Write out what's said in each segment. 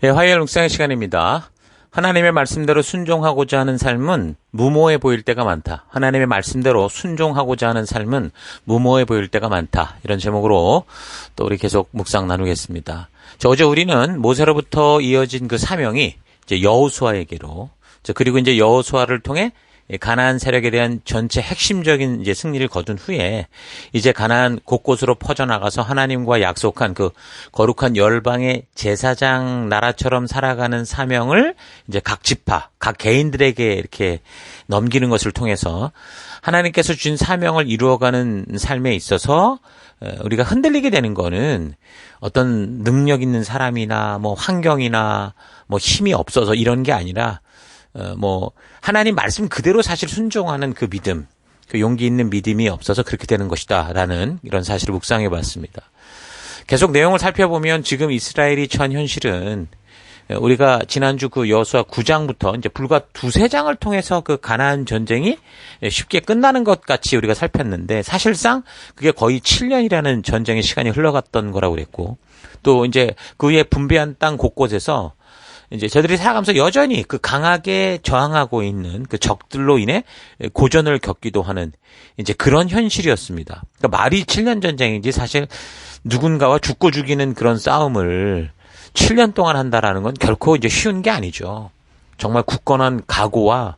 예, 화요일 묵상의 시간입니다. 하나님의 말씀대로 순종하고자 하는 삶은 무모해 보일 때가 많다. 하나님의 말씀대로 순종하고자 하는 삶은 무모해 보일 때가 많다. 이런 제목으로 또 우리 계속 묵상 나누겠습니다. 어제 우리는 모세로부터 이어진 그 사명이 이제 여호수아에게로, 그리고 이제 여호수아를 통해 가나안 세력에 대한 전체 핵심적인 이제 승리를 거둔 후에 이제 가나안 곳곳으로 퍼져나가서 하나님과 약속한 그 거룩한 열방의 제사장 나라처럼 살아가는 사명을 이제 각 지파, 각 개인들에게 이렇게 넘기는 것을 통해서 하나님께서 주신 사명을 이루어가는 삶에 있어서 우리가 흔들리게 되는 거는 어떤 능력 있는 사람이나 뭐 환경이나 뭐 힘이 없어서 이런 게 아니라 하나님 말씀 그대로 사실 순종하는 그 믿음, 그 용기 있는 믿음이 없어서 그렇게 되는 것이다. 라는 이런 사실을 묵상해 봤습니다. 계속 내용을 살펴보면 지금 이스라엘이 처한 현실은 우리가 지난주 그 여호수아 9장부터 이제 불과 두세 장을 통해서 그 가나안 전쟁이 쉽게 끝나는 것 같이 우리가 살폈는데 사실상 그게 거의 7년이라는 전쟁의 시간이 흘러갔던 거라고 그랬고 또 이제 그 후에 분배한 땅 곳곳에서 이제 저들이 살아가면서 여전히 그 강하게 저항하고 있는 그 적들로 인해 고전을 겪기도 하는 이제 그런 현실이었습니다. 그러니까 말이 7년 전쟁인지 사실 누군가와 죽고 죽이는 그런 싸움을 7년 동안 한다라는 건 결코 이제 쉬운 게 아니죠. 정말 굳건한 각오와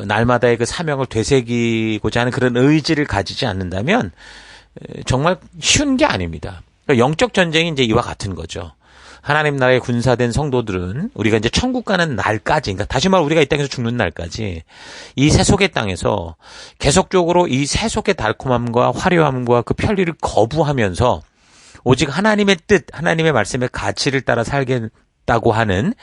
날마다의 그 사명을 되새기고자 하는 그런 의지를 가지지 않는다면 정말 쉬운 게 아닙니다. 그러니까 영적 전쟁이 이제 이와 같은 거죠. 하나님 나라의 군사된 성도들은 우리가 이제 천국 가는 날까지, 그러니까 다시 말해 우리가 이 땅에서 죽는 날까지 이 세속의 땅에서 계속적으로 이 세속의 달콤함과 화려함과 그 편리를 거부하면서 오직 하나님의 뜻, 하나님의 말씀의 가치를 따라 살겠다고 하는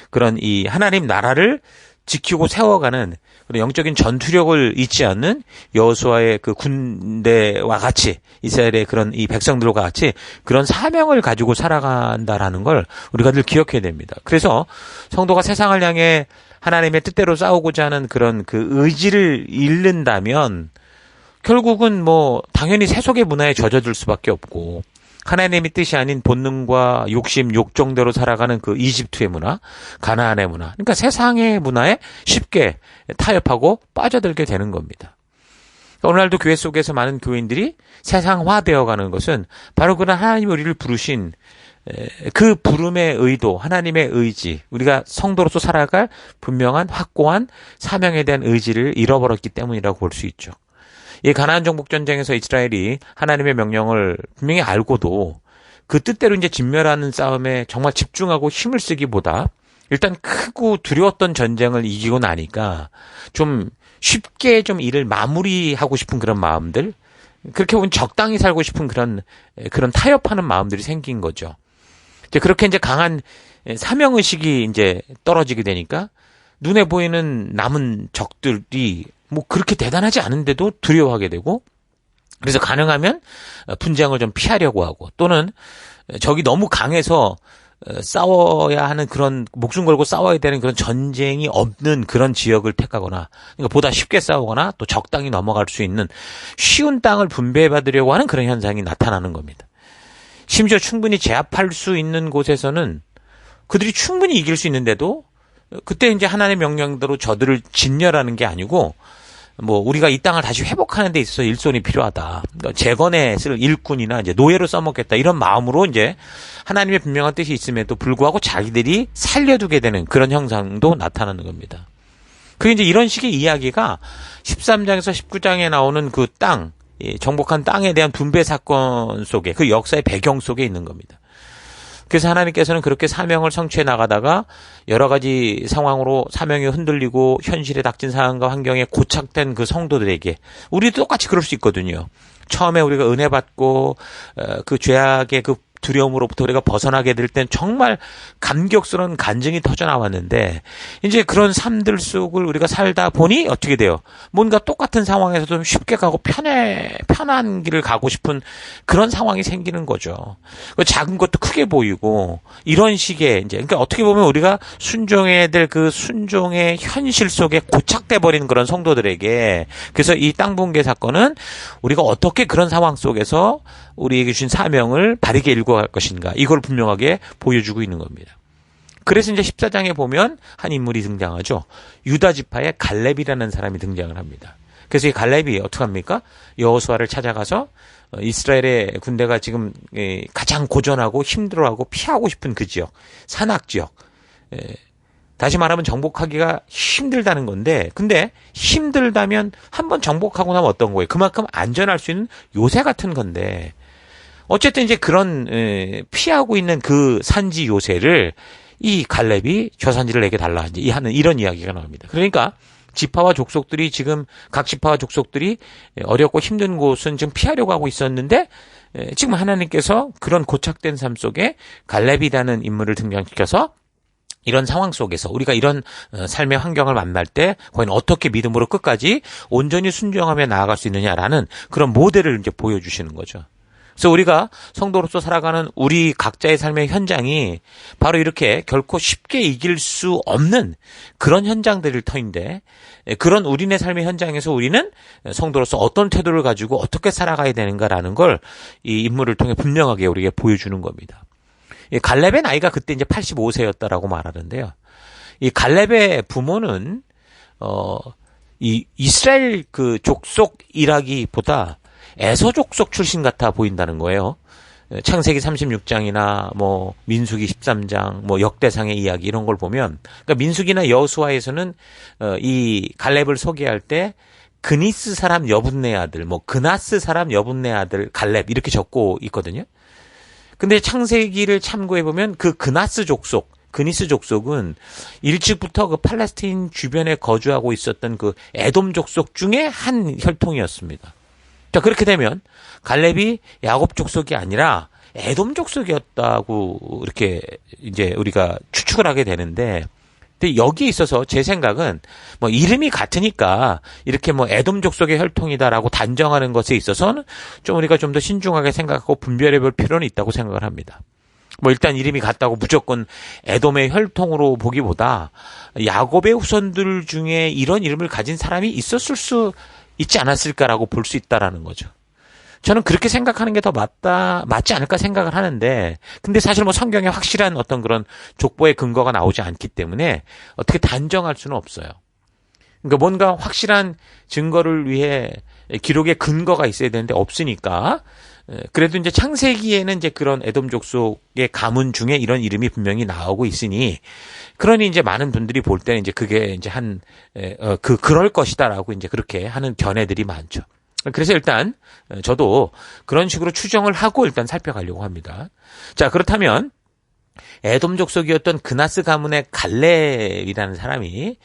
그런 이 하나님 나라를 지키고 세워가는 그런 영적인 전투력을 잊지 않는 여호수아의 그 군대와 같이 이스라엘의 그런 이 백성들과 같이 그런 사명을 가지고 살아간다라는 걸 우리가 늘 기억해야 됩니다. 그래서 성도가 세상을 향해 하나님의 뜻대로 싸우고자 하는 그런 그 의지를 잃는다면 결국은 당연히 세속의 문화에 젖어들 수밖에 없고 하나님의 뜻이 아닌 본능과 욕심, 욕정대로 살아가는 그 이집트의 문화, 가나안의 문화, 그러니까 세상의 문화에 쉽게 타협하고 빠져들게 되는 겁니다. 오늘날도 교회 속에서 많은 교인들이 세상화되어가는 것은 바로 그런 하나님이 우리를 부르신 그 부름의 의도, 하나님의 의지, 우리가 성도로서 살아갈 분명한 확고한 사명에 대한 의지를 잃어버렸기 때문이라고 볼 수 있죠. 이 가나안 정복 전쟁에서 이스라엘이 하나님의 명령을 분명히 알고도 그 뜻대로 이제 진멸하는 싸움에 정말 집중하고 힘을 쓰기보다 일단 크고 두려웠던 전쟁을 이기고 나니까 좀 쉽게 좀 일을 마무리하고 싶은 그런 마음들, 그렇게 보면 적당히 살고 싶은 그런 타협하는 마음들이 생긴 거죠. 이제 그렇게 이제 강한 사명의식이 이제 떨어지게 되니까 눈에 보이는 남은 적들이 그렇게 대단하지 않은데도 두려워하게 되고, 그래서 가능하면 분쟁을 좀 피하려고 하고, 또는 적이 너무 강해서 싸워야 하는 그런, 목숨 걸고 싸워야 되는 그런 전쟁이 없는 그런 지역을 택하거나, 그러니까 보다 쉽게 싸우거나 또 적당히 넘어갈 수 있는 쉬운 땅을 분배받으려고 하는 그런 현상이 나타나는 겁니다. 심지어 충분히 제압할 수 있는 곳에서는 그들이 충분히 이길 수 있는데도 그때 이제 하나님의 명령대로 저들을 진멸하는 게 아니고 우리가 이 땅을 다시 회복하는 데 있어서 일손이 필요하다. 그러니까 재건에 쓸 일꾼이나 이제 노예로 써먹겠다. 이런 마음으로 이제 하나님의 분명한 뜻이 있음에도 불구하고 자기들이 살려두게 되는 그런 형상도 나타나는 겁니다. 그게 이제 이런 식의 이야기가 13장에서 19장에 나오는 그 땅, 정복한 땅에 대한 분배 사건 속에 그 역사의 배경 속에 있는 겁니다. 그래서 하나님께서는 그렇게 사명을 성취해 나가다가 여러 가지 상황으로 사명이 흔들리고 현실에 닥친 상황과 환경에 고착된 그 성도들에게 우리도 똑같이 그럴 수 있거든요. 처음에 우리가 은혜 받고 그 죄악의 그 두려움으로부터 우리가 벗어나게 될 땐 정말 감격스러운 간증이 터져 나왔는데 이제 그런 삶들 속을 우리가 살다 보니 어떻게 돼요? 뭔가 똑같은 상황에서 좀 쉽게 가고 편한 길을 가고 싶은 그런 상황이 생기는 거죠. 작은 것도 크게 보이고 이런 식의 이제 그러니까 어떻게 보면 우리가 순종해야 될 그 순종의 현실 속에 고착돼 버리는 그런 성도들에게 그래서 이 땅 분개 사건은 우리가 어떻게 그런 상황 속에서 우리에게 주신 사명을 바르게 읽어갈 것인가 이걸 분명하게 보여주고 있는 겁니다. 그래서 이제 14장에 보면 한 인물이 등장하죠. 유다 지파의 갈렙이라는 사람이 등장을 합니다. 그래서 이 갈렙이 어떻게 합니까? 여호수아를 찾아가서 이스라엘의 군대가 지금 가장 고전하고 힘들어하고 피하고 싶은 그 지역, 산악 지역, 다시 말하면 정복하기가 힘들다는 건데, 근데 힘들다면 한번 정복하고 나면 어떤 거예요? 그만큼 안전할 수 있는 요새 같은 건데, 어쨌든 이제 그런 피하고 있는 그 산지 요새를 이 갈렙이 저 산지를 내게 달라 하는 이런 이야기가 나옵니다. 그러니까 지파와 족속들이 지금 각 지파와 족속들이 어렵고 힘든 곳은 지금 피하려고 하고 있었는데, 지금 하나님께서 그런 고착된 삶 속에 갈렙이라는 인물을 등장시켜서 이런 상황 속에서 우리가 이런 삶의 환경을 만날 때 과연 어떻게 믿음으로 끝까지 온전히 순종하며 나아갈 수 있느냐라는 그런 모델을 이제 보여주시는 거죠. 그래서 우리가 성도로서 살아가는 우리 각자의 삶의 현장이 바로 이렇게 결코 쉽게 이길 수 없는 그런 현장들일 터인데, 그런 우리네 삶의 현장에서 우리는 성도로서 어떤 태도를 가지고 어떻게 살아가야 되는가라는 걸 이 인물을 통해 분명하게 우리에게 보여주는 겁니다. 이 갈렙의 나이가 그때 이제 85세였다라고 말하는데요. 이 갈렙의 부모는 이 이스라엘 그 족속이라기보다 에서 족속 출신 같아 보인다는 거예요. 창세기 36장이나 뭐 민수기 13장, 뭐 역대상의 이야기 이런 걸 보면, 그러니까 민수기나 여호수아에서는 이 갈렙을 소개할 때 그니스 사람 여분네 아들, 뭐 그나스 사람 여분네 아들 갈렙 이렇게 적고 있거든요. 근데 창세기를 참고해 보면 그 그나스 족속, 그니스 족속은 일찍부터 그 팔레스타인 주변에 거주하고 있었던 그 에돔 족속 중에 한 혈통이었습니다. 자, 그렇게 되면 갈렙이 야곱 족속이 아니라 에돔 족속이었다고 이렇게 이제 우리가 추측을 하게 되는데, 근데 여기에 있어서 제 생각은 뭐 이름이 같으니까 이렇게 뭐 에돔 족속의 혈통이다라고 단정하는 것에 있어서는 좀 우리가 좀 더 신중하게 생각하고 분별해 볼 필요는 있다고 생각을 합니다. 뭐 일단 이름이 같다고 무조건 에돔의 혈통으로 보기보다 야곱의 후손들 중에 이런 이름을 가진 사람이 있었을 수 있지 않았을까라고 볼 수 있다라는 거죠. 저는 그렇게 생각하는 게 더 맞지 않을까 생각을 하는데, 근데 사실 뭐 성경에 확실한 어떤 그런 족보의 근거가 나오지 않기 때문에 어떻게 단정할 수는 없어요. 그러니까 뭔가 확실한 증거를 위해 기록의 근거가 있어야 되는데 없으니까, 그래도 이제 창세기에는 이제 그런 에돔 족속의 가문 중에 이런 이름이 분명히 나오고 있으니, 그러니 이제 많은 분들이 볼 때는 이제 그게 이제 그럴 것이다라고 이제 그렇게 하는 견해들이 많죠. 그래서 일단 저도 그런 식으로 추정을 하고 일단 살펴가려고 합니다. 자, 그렇다면 에돔 족속이었던 그나스 가문의 갈렙이라는 사람이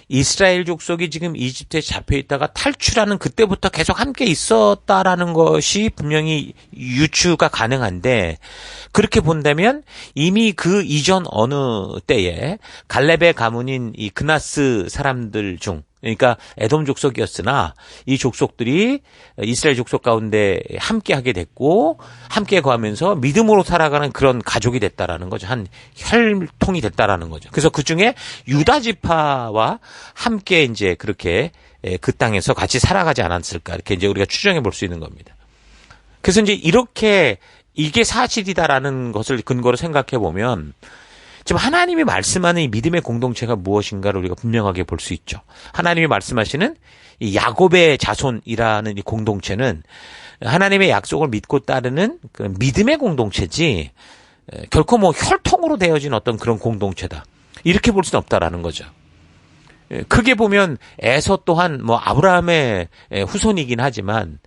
이스라엘 족속이 지금 이집트에 잡혀 있다가 탈출하는 그때부터 계속 함께 있었다라는 것이 분명히 유추가 가능한데, 그렇게 본다면 이미 그 이전 어느 때에 갈렙의 가문인 이 그나스 사람들 중, 그러니까 에돔 족속이었으나 이 족속들이 이스라엘 족속 가운데 함께 하게 됐고, 함께 거하면서 믿음으로 살아가는 그런 가족이 됐다라는 거죠. 한 혈통이 됐다라는 거죠. 그래서 그 중에 유다 지파와 함께 이제 그렇게 그 땅에서 같이 살아가지 않았을까, 이렇게 이제 우리가 추정해 볼 수 있는 겁니다. 그래서 이제 이렇게 이게 사실이다라는 것을 근거로 생각해 보면, 지금 하나님이 말씀하는 이 믿음의 공동체가 무엇인가를 우리가 분명하게 볼 수 있죠. 하나님이 말씀하시는 이 야곱의 자손이라는 이 공동체는 하나님의 약속을 믿고 따르는 그 믿음의 공동체지, 결코 뭐 혈통으로 되어진 어떤 그런 공동체다, 이렇게 볼 수는 없다라는 거죠. 크게 보면 에서 또한 뭐 아브라함의 후손이긴 하지만,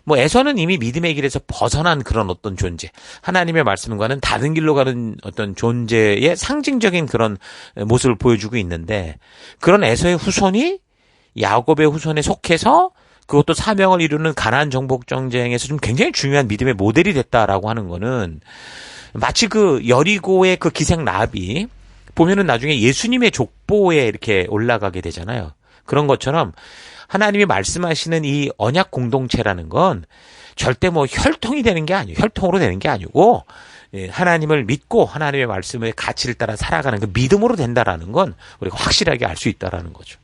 뭐 에서는 이미 믿음의 길에서 벗어난 그런 어떤 존재, 하나님의 말씀과는 다른 길로 가는 어떤 존재의 상징적인 그런 모습을 보여주고 있는데, 그런 에서의 후손이 야곱의 후손에 속해서 그것도 사명을 이루는 가나안 정복 전쟁에서 좀 굉장히 중요한 믿음의 모델이 됐다라고 하는 거는, 마치 그 여리고의 그 기생 라합이 보면은 나중에 예수님의 족보에 이렇게 올라가게 되잖아요. 그런 것처럼 하나님이 말씀하시는 이 언약 공동체라는 건 절대 뭐 혈통이 되는 게 아니고, 혈통으로 되는 게 아니고, 하나님을 믿고 하나님의 말씀의 가치를 따라 살아가는 그 믿음으로 된다라는 건 우리가 확실하게 알 수 있다라는 거죠.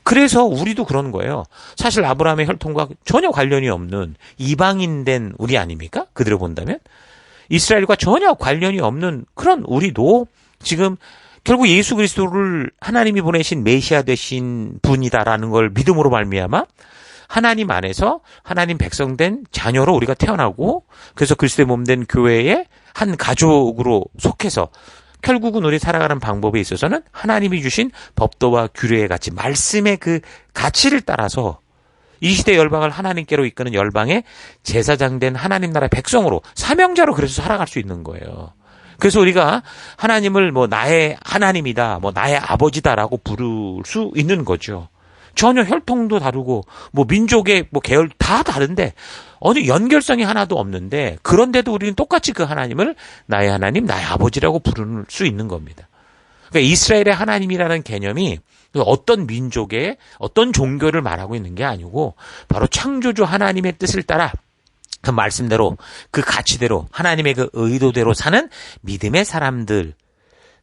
그래서 우리도 그런 거예요. 사실 아브라함의 혈통과 전혀 관련이 없는 이방인 된 우리 아닙니까? 그들을 본다면 이스라엘과 전혀 관련이 없는 그런 우리도 지금 결국 예수 그리스도를 하나님이 보내신 메시아 되신 분이다라는 걸 믿음으로 말미암아 하나님 안에서 하나님 백성된 자녀로 우리가 태어나고, 그래서 그리스도의 몸된 교회의 한 가족으로 속해서 결국은 우리 살아가는 방법에 있어서는 하나님이 주신 법도와 규례의 가치, 말씀의 그 가치를 따라서 이 시대 열방을 하나님께로 이끄는 열방의 제사장된 하나님 나라의 백성으로, 사명자로 그래서 살아갈 수 있는 거예요. 그래서 우리가 하나님을 뭐 나의 하나님이다, 뭐 나의 아버지다라고 부를 수 있는 거죠. 전혀 혈통도 다르고 뭐 민족의 뭐 계열 다 다른데 어느 연결성이 하나도 없는데, 그런데도 우리는 똑같이 그 하나님을 나의 하나님, 나의 아버지라고 부를 수 있는 겁니다. 그러니까 이스라엘의 하나님이라는 개념이 어떤 민족의 어떤 종교를 말하고 있는 게 아니고 바로 창조주 하나님의 뜻을 따라 그 말씀대로, 그 가치대로, 하나님의 그 의도대로 사는 믿음의 사람들,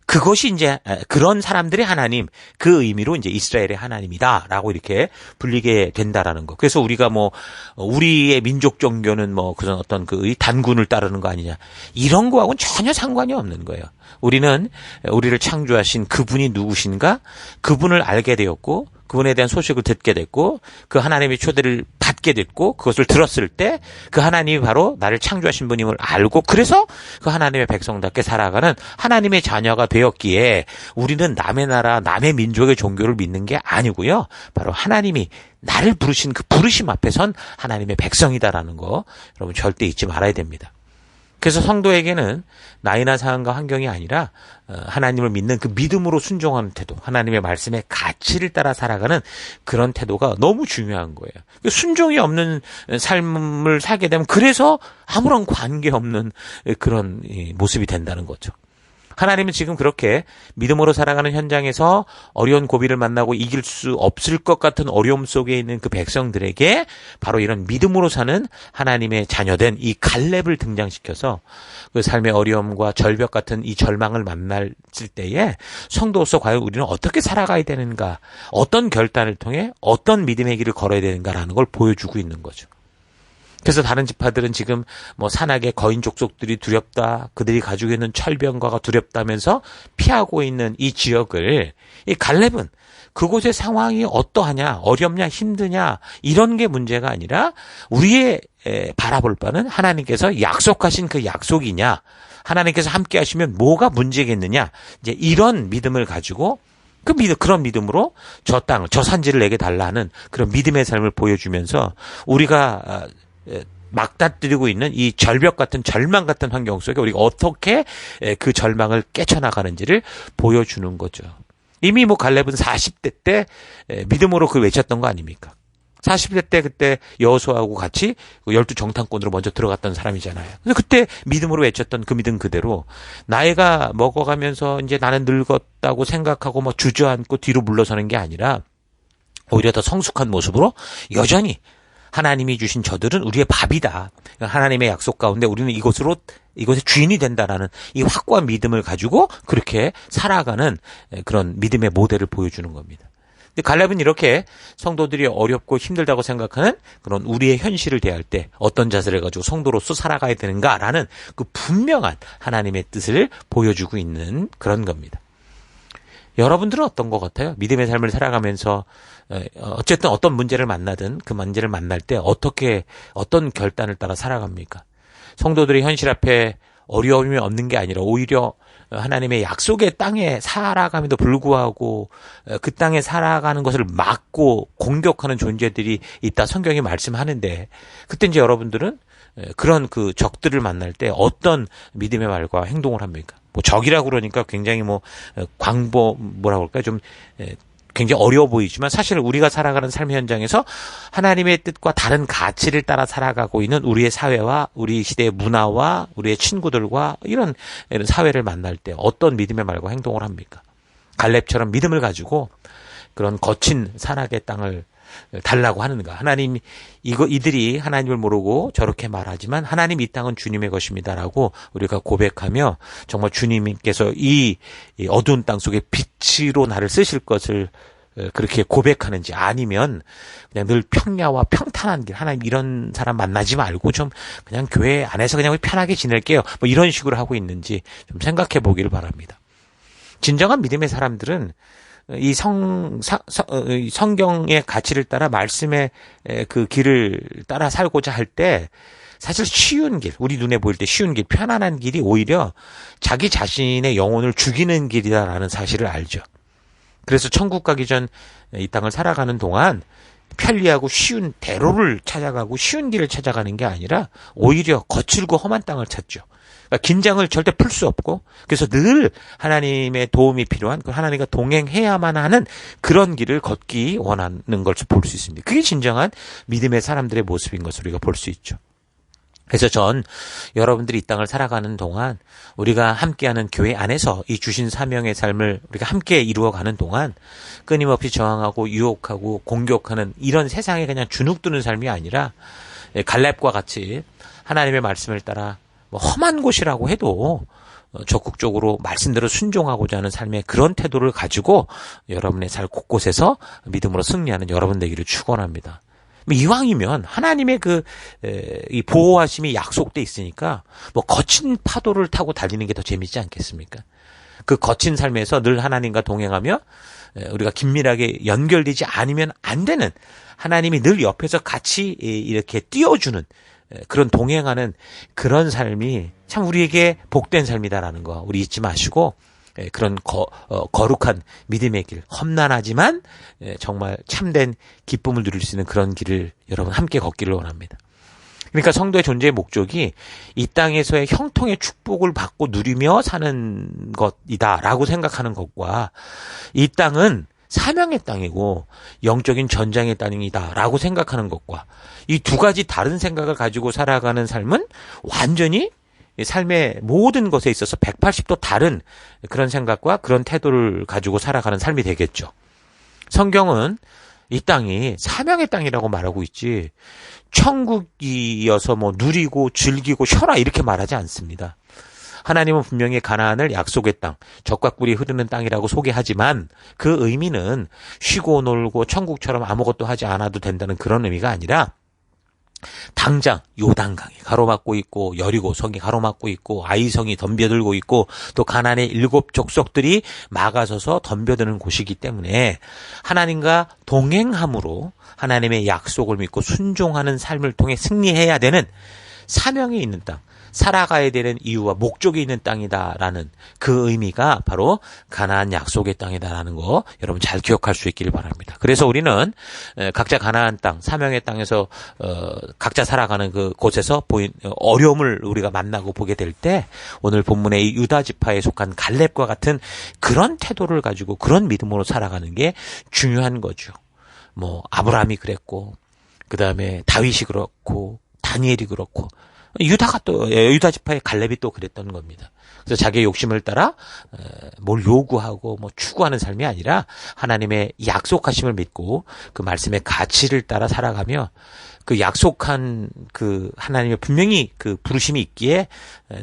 그것이 이제 그런 사람들의 하나님, 그 의미로 이제 이스라엘의 하나님이다라고 이렇게 불리게 된다라는 거. 그래서 우리가 뭐 우리의 민족 종교는 뭐 그런 어떤 그 단군을 따르는 거 아니냐, 이런 거하고는 전혀 상관이 없는 거예요. 우리는 우리를 창조하신 그분이 누구신가, 그분을 알게 되었고, 그분에 대한 소식을 듣게 됐고, 그 하나님의 초대를 받게 됐고, 그것을 들었을 때 그 하나님이 바로 나를 창조하신 분임을 알고, 그래서 그 하나님의 백성답게 살아가는 하나님의 자녀가 되었기에 우리는 남의 나라, 남의 민족의 종교를 믿는 게 아니고요, 바로 하나님이 나를 부르신 그 부르심 앞에 선 하나님의 백성이다라는 거 여러분 절대 잊지 말아야 됩니다. 그래서 성도에게는 나이나 상황과 환경이 아니라 하나님을 믿는 그 믿음으로 순종하는 태도, 하나님의 말씀의 가치를 따라 살아가는 그런 태도가 너무 중요한 거예요. 순종이 없는 삶을 살게 되면 그래서 아무런 관계없는 그런 모습이 된다는 거죠. 하나님은 지금 그렇게 믿음으로 살아가는 현장에서 어려운 고비를 만나고 이길 수 없을 것 같은 어려움 속에 있는 그 백성들에게 바로 이런 믿음으로 사는 하나님의 자녀된 이 갈렙을 등장시켜서 그 삶의 어려움과 절벽 같은 이 절망을 만날 때에 성도로서 과연 우리는 어떻게 살아가야 되는가, 어떤 결단을 통해 어떤 믿음의 길을 걸어야 되는가라는 걸 보여주고 있는 거죠. 그래서 다른 지파들은 지금 뭐 산악의 거인 족속들이 두렵다, 그들이 가지고 있는 철병과가 두렵다면서 피하고 있는 이 지역을, 이 갈렙은 그곳의 상황이 어떠하냐, 어렵냐, 힘드냐, 이런 게 문제가 아니라 우리의 바라볼 바는 하나님께서 약속하신 그 약속이냐, 하나님께서 함께 하시면 뭐가 문제겠느냐, 이제 이런 믿음을 가지고 그런 믿음으로 저 땅을, 저 산지를 내게 달라는 그런 믿음의 삶을 보여주면서 우리가 막다뜨리고 있는 이 절벽 같은, 절망 같은 환경 속에 우리가 어떻게 그 절망을 깨쳐나가는지를 보여주는 거죠. 이미 뭐 갈렙은 40대 때 믿음으로 그 외쳤던 거 아닙니까? 40대 때 그때 여호수아하고 같이 12정탐꾼으로 먼저 들어갔던 사람이잖아요. 그래서 그때 믿음으로 외쳤던 그 믿음 그대로 나이가 먹어가면서 이제 나는 늙었다고 생각하고 뭐 주저앉고 뒤로 물러서는 게 아니라 오히려 더 성숙한 모습으로 여전히 하나님이 주신 저들은 우리의 밥이다, 하나님의 약속 가운데 우리는 이것의 주인이 된다라는 이 확고한 믿음을 가지고 그렇게 살아가는 그런 믿음의 모델을 보여주는 겁니다. 근데 갈렙은 이렇게 성도들이 어렵고 힘들다고 생각하는 그런 우리의 현실을 대할 때 어떤 자세를 가지고 성도로서 살아가야 되는가라는 그 분명한 하나님의 뜻을 보여주고 있는 그런 겁니다. 여러분들은 어떤 것 같아요? 믿음의 삶을 살아가면서 어쨌든 어떤 문제를 만나든 그 문제를 만날 때 어떤 결단을 따라 살아갑니까? 성도들이 현실 앞에 어려움이 없는 게 아니라 오히려 하나님의 약속의 땅에 살아감에도 불구하고 그 땅에 살아가는 것을 막고 공격하는 존재들이 있다, 성경이 말씀하는데, 그때 이제 여러분들은 그런 그 적들을 만날 때 어떤 믿음의 말과 행동을 합니까? 뭐 적이라고 그러니까 굉장히 뭐라고 할까요? 좀 굉장히 어려워 보이지만 사실 우리가 살아가는 삶 현장에서 하나님의 뜻과 다른 가치를 따라 살아가고 있는 우리의 사회와 우리 시대의 문화와 우리의 친구들과 이런 사회를 만날 때 어떤 믿음의 말과 행동을 합니까? 갈렙처럼 믿음을 가지고 그런 거친 산악의 땅을 달라고 하는가? 하나님, 이들이 하나님을 모르고 저렇게 말하지만 하나님 이 땅은 주님의 것입니다라고 우리가 고백하며 정말 주님께서 이 어두운 땅 속에 빛으로 나를 쓰실 것을 그렇게 고백하는지, 아니면 그냥 늘 평야와 평탄한 길, 하나님 이런 사람 만나지 말고 좀 그냥 교회 안에서 그냥 편하게 지낼게요, 뭐 이런 식으로 하고 있는지 좀 생각해 보기를 바랍니다. 진정한 믿음의 사람들은 이 성경의 가치를 따라 말씀의 그 길을 따라 살고자 할 때 사실 쉬운 길, 우리 눈에 보일 때 쉬운 길, 편안한 길이 오히려 자기 자신의 영혼을 죽이는 길이다라는 사실을 알죠. 그래서 천국 가기 전 이 땅을 살아가는 동안 편리하고 쉬운 대로를 찾아가고 쉬운 길을 찾아가는 게 아니라 오히려 거칠고 험한 땅을 찾죠. 그러니까 긴장을 절대 풀 수 없고, 그래서 늘 하나님의 도움이 필요한, 하나님과 동행해야만 하는 그런 길을 걷기 원하는 것을 볼 수 있습니다. 그게 진정한 믿음의 사람들의 모습인 것을 우리가 볼 수 있죠. 그래서 전 여러분들이 이 땅을 살아가는 동안 우리가 함께하는 교회 안에서 이 주신 사명의 삶을 우리가 함께 이루어가는 동안 끊임없이 저항하고 유혹하고 공격하는 이런 세상에 그냥 주눅드는 삶이 아니라 갈렙과 같이 하나님의 말씀을 따라 뭐 험한 곳이라고 해도 적극적으로 말씀대로 순종하고자 하는 삶의 그런 태도를 가지고 여러분의 삶 곳곳에서 믿음으로 승리하는 여러분 되기를 축원합니다. 이왕이면 하나님의 이 보호하심이 약속돼 있으니까 뭐 거친 파도를 타고 달리는 게 더 재밌지 않겠습니까? 그 거친 삶에서 늘 하나님과 동행하며 우리가 긴밀하게 연결되지 않으면 안 되는, 하나님이 늘 옆에서 같이 이렇게 띄워주는 그런 동행하는 그런 삶이 참 우리에게 복된 삶이다라는 거 우리 잊지 마시고, 그런 거룩한 믿음의 길, 험난하지만 정말 참된 기쁨을 누릴 수 있는 그런 길을 여러분 함께 걷기를 원합니다. 그러니까 성도의 존재의 목적이 이 땅에서의 형통의 축복을 받고 누리며 사는 것이다라고 생각하는 것과, 이 땅은 사명의 땅이고 영적인 전장의 땅이다라고 생각하는 것과, 이 두 가지 다른 생각을 가지고 살아가는 삶은 완전히 삶의 모든 것에 있어서 180도 다른 그런 생각과 그런 태도를 가지고 살아가는 삶이 되겠죠. 성경은 이 땅이 사명의 땅이라고 말하고 있지 천국이어서 뭐 누리고 즐기고 쉬어라 이렇게 말하지 않습니다. 하나님은 분명히 가나안을 약속의 땅, 젖과 꿀이 흐르는 땅이라고 소개하지만 그 의미는 쉬고 놀고 천국처럼 아무것도 하지 않아도 된다는 그런 의미가 아니라, 당장 요단강이 가로막고 있고 여리고 성이 가로막고 있고 아이성이 덤벼들고 있고 또 가나안의 7 족속들이 막아서서 덤벼드는 곳이기 때문에 하나님과 동행함으로 하나님의 약속을 믿고 순종하는 삶을 통해 승리해야 되는 사명이 있는 땅, 살아가야 되는 이유와 목적이 있는 땅이다라는 그 의미가 바로 가나안 약속의 땅이다라는 거 여러분 잘 기억할 수 있기를 바랍니다. 그래서 우리는 각자 가나안 땅, 사명의 땅에서 각자 살아가는 그 곳에서 보인 어려움을 우리가 만나고 보게 될 때 오늘 본문의 이 유다 지파에 속한 갈렙과 같은 그런 태도를 가지고 그런 믿음으로 살아가는 게 중요한 거죠. 뭐 아브라함이 그랬고, 그 다음에 다윗이 그렇고, 다니엘이 그렇고, 유다 지파의 갈렙이 또 그랬던 겁니다. 그래서 자기의 욕심을 따라 뭘 요구하고 뭐 추구하는 삶이 아니라 하나님의 약속하심을 믿고 그 말씀의 가치를 따라 살아가며 그 약속한 그 하나님의 분명히 그 부르심이 있기에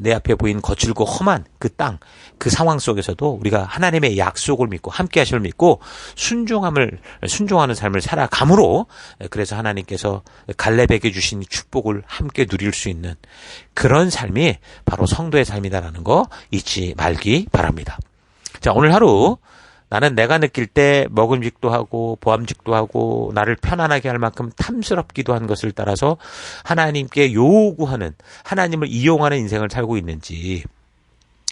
내 앞에 보인 거칠고 험한 그 땅, 그 상황 속에서도 우리가 하나님의 약속을 믿고 함께 하심을 믿고 순종하는 삶을 살아감으로, 그래서 하나님께서 갈렙에게 주신 축복을 함께 누릴 수 있는 그런 삶이 바로 성도의 삶이다라는 거 잊지 말기 바랍니다. 자, 오늘 하루 나는 내가 느낄 때 먹음직도 하고 보암직도 하고 나를 편안하게 할 만큼 탐스럽기도 한 것을 따라서 하나님께 요구하는, 하나님을 이용하는 인생을 살고 있는지,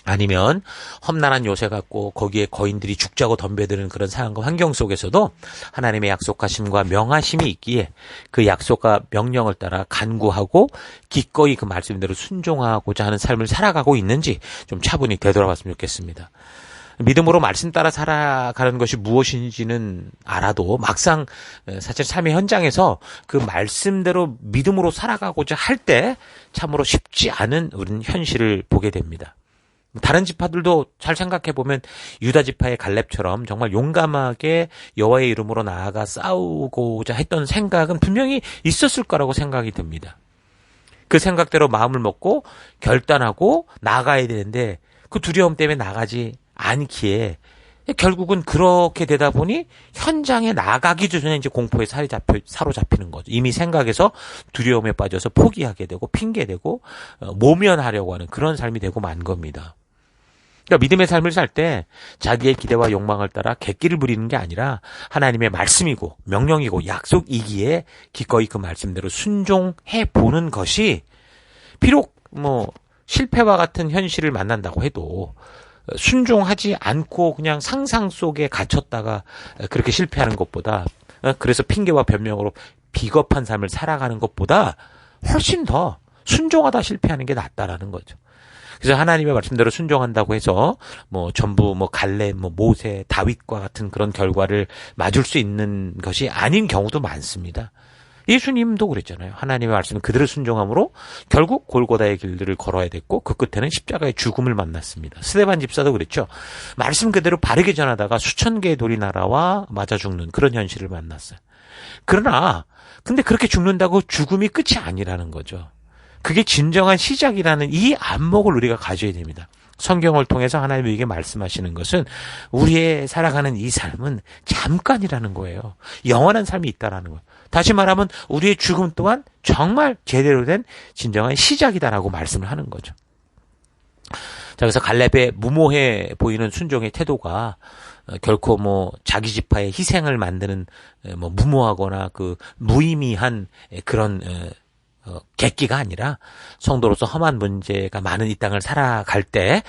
아니면 험난한 요새 같고 거기에 거인들이 죽자고 덤벼드는 그런 상황과 환경 속에서도 하나님의 약속하심과 명하심이 있기에 그 약속과 명령을 따라 간구하고 기꺼이 그 말씀대로 순종하고자 하는 삶을 살아가고 있는지 좀 차분히 되돌아봤으면 좋겠습니다. 믿음으로 말씀 따라 살아가는 것이 무엇인지는 알아도 막상 사실 삶의 현장에서 그 말씀대로 믿음으로 살아가고자 할 때 참으로 쉽지 않은 우리는 현실을 보게 됩니다. 다른 지파들도 잘 생각해보면 유다 지파의 갈렙처럼 정말 용감하게 여호와의 이름으로 나아가 싸우고자 했던 생각은 분명히 있었을 거라고 생각이 듭니다. 그 생각대로 마음을 먹고 결단하고 나가야 되는데 그 두려움 때문에 나가지 않기에 결국은 그렇게 되다 보니 현장에 나가기도 전에 이제 공포에 사로잡히는 거죠. 이미 생각에서 두려움에 빠져서 포기하게 되고 핑계대고 모면하려고 하는 그런 삶이 되고 만 겁니다. 그러니까 믿음의 삶을 살 때 자기의 기대와 욕망을 따라 객기를 부리는 게 아니라 하나님의 말씀이고 명령이고 약속이기에 기꺼이 그 말씀대로 순종해 보는 것이 비록 실패와 같은 현실을 만난다고 해도 순종하지 않고 그냥 상상 속에 갇혔다가 그렇게 실패하는 것보다 그래서 핑계와 변명으로 비겁한 삶을 살아가는 것보다 훨씬 더 순종하다 실패하는 게 낫다라는 거죠. 그래서 하나님의 말씀대로 순종한다고 해서 전부 갈렙, 모세, 다윗과 같은 그런 결과를 맞을 수 있는 것이 아닌 경우도 많습니다. 예수님도 그랬잖아요. 하나님의 말씀은 그대로 순종함으로 결국 골고다의 길들을 걸어야 됐고 그 끝에는 십자가의 죽음을 만났습니다. 스데반 집사도 그랬죠. 말씀 그대로 바르게 전하다가 수천 개의 돌이 날아와 맞아 죽는 그런 현실을 만났어요. 근데 그렇게 죽는다고 죽음이 끝이 아니라는 거죠. 그게 진정한 시작이라는 이 안목을 우리가 가져야 됩니다. 성경을 통해서 하나님이 우리에게 말씀하시는 것은 우리의 살아가는 이 삶은 잠깐이라는 거예요. 영원한 삶이 있다라는 거예요. 다시 말하면 우리의 죽음 또한 정말 제대로 된 진정한 시작이다라고 말씀을 하는 거죠. 자, 그래서 갈렙의 무모해 보이는 순종의 태도가 결코 자기 지파의 희생을 만드는 무모하거나 그 무의미한 그런 객기가 아니라 성도로서 험한 문제가 많은 이 땅을 살아갈 때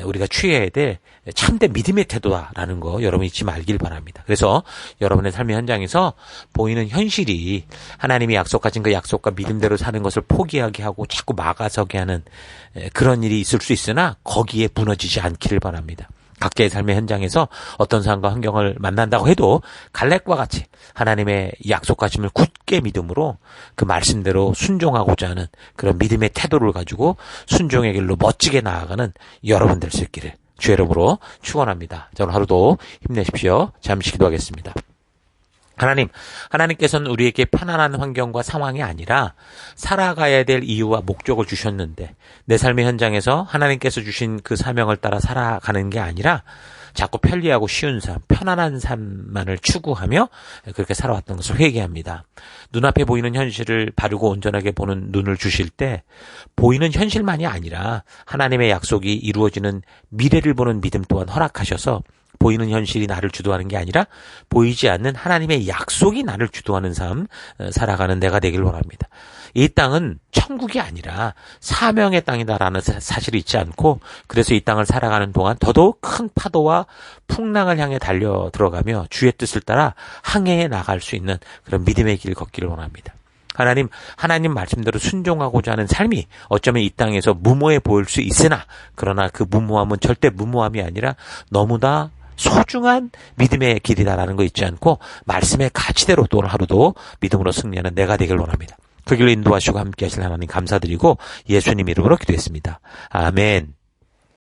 우리가 취해야 될 참된 믿음의 태도다라는 거 여러분 잊지 말길 바랍니다. 그래서 여러분의 삶의 현장에서 보이는 현실이 하나님이 약속하신 그 약속과 믿음대로 사는 것을 포기하게 하고 자꾸 막아서게 하는 그런 일이 있을 수 있으나 거기에 무너지지 않기를 바랍니다. 각자의 삶의 현장에서 어떤 상황과 환경을 만난다고 해도 갈렙과 같이 하나님의 약속하심을 굳게 믿음으로 그 말씀대로 순종하고자 하는 그런 믿음의 태도를 가지고 순종의 길로 멋지게 나아가는 여러분 될 수 있기를 주의 이름으로 축원합니다. 오늘 하루도 힘내십시오. 잠시 기도하겠습니다. 하나님께서는 우리에게 편안한 환경과 상황이 아니라 살아가야 될 이유와 목적을 주셨는데 내 삶의 현장에서 하나님께서 주신 그 사명을 따라 살아가는 게 아니라 자꾸 편리하고 쉬운 삶, 편안한 삶만을 추구하며 그렇게 살아왔던 것을 회개합니다. 눈앞에 보이는 현실을 바르고 온전하게 보는 눈을 주실 때 보이는 현실만이 아니라 하나님의 약속이 이루어지는 미래를 보는 믿음 또한 허락하셔서 보이는 현실이 나를 주도하는 게 아니라 보이지 않는 하나님의 약속이 나를 주도하는 삶 살아가는 내가 되길 원합니다. 이 땅은 천국이 아니라 사명의 땅이다라는 사실이 있지 않고 그래서 이 땅을 살아가는 동안 더더욱 큰 파도와 풍랑을 향해 달려 들어가며 주의 뜻을 따라 항해해 나갈 수 있는 그런 믿음의 길 걷기를 원합니다. 하나님 말씀대로 순종하고자 하는 삶이 어쩌면 이 땅에서 무모해 보일 수 있으나 그러나 그 무모함은 절대 무모함이 아니라 너무나 소중한 믿음의 길이다라는 거 잊지 않고 말씀의 가치대로 또 오늘 하루도 믿음으로 승리하는 내가 되길 원합니다. 그 길로 인도하시고 함께 하실 하나님 감사드리고 예수님 이름으로 기도했습니다. 아멘.